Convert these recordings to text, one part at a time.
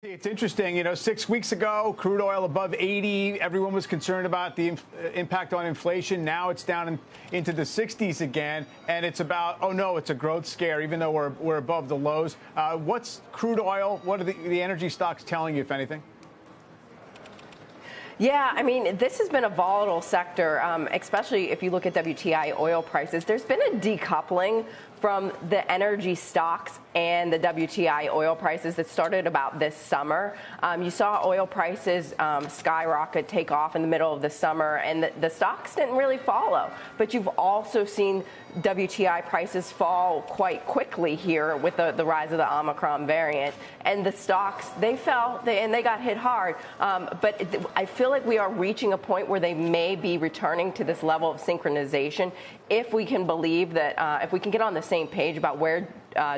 It's interesting, 6 weeks ago, crude oil above 80. Everyone was concerned about the impact on inflation. Now it's down into the 60s again. And it's about, oh, no, it's a growth scare, even though we're above the lows. What's crude oil? What are the energy stocks telling you, if anything? Yeah, I mean, this has been a volatile sector, especially if you look at WTI oil prices. There's been a decoupling from the energy stocks and the WTI oil prices that started about this summer. You saw oil prices skyrocket, take off in the middle of the summer, and the stocks didn't really follow. But you've also seen WTI prices fall quite quickly here with the rise of the Omicron variant. And the stocks, they fell, and they got hit hard. But I feel like we are reaching a point where they may be returning to this level of synchronization if we can believe that, if we can get on the same page about where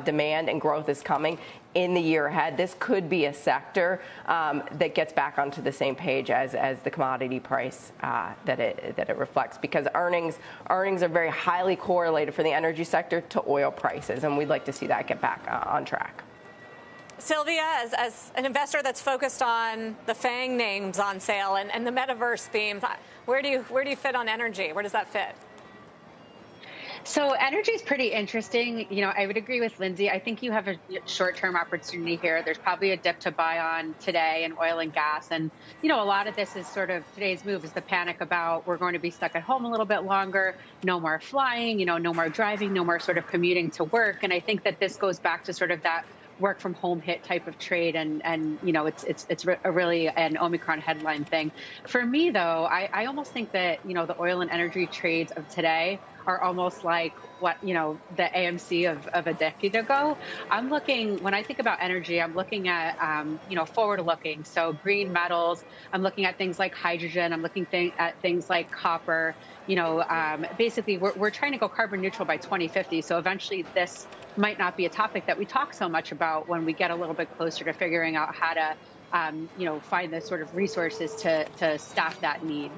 demand and growth is coming in the year ahead. This could be a sector that gets back onto the same page as the commodity price that it reflects, because earnings are very highly correlated for the energy sector to oil prices, and we'd like to see that get back on track. Sylvia, as an investor that's focused on the FANG names on sale and the metaverse themes, where do you fit on energy? Where does that fit? So energy is pretty interesting. I would agree with Lindsay. I think you have a short-term opportunity here. There's probably a dip to buy on today in oil and gas. And, a lot of this is sort of today's move is the panic about we're going to be stuck at home a little bit longer, no more flying, no more driving, no more sort of commuting to work. And I think that this goes back to sort of that work from home hit type of trade. And it's a really an Omicron headline thing. For me, though, I almost think that, the oil and energy trades of today are almost like what, the AMC of a decade ago. When I think about energy, I'm looking at, forward looking. So green metals, I'm looking at things like hydrogen. I'm looking at things like copper. Basically we're trying to go carbon neutral by 2050. So eventually this might not be a topic that we talk so much about when we get a little bit closer to figuring out how to, find the sort of resources to staff that need.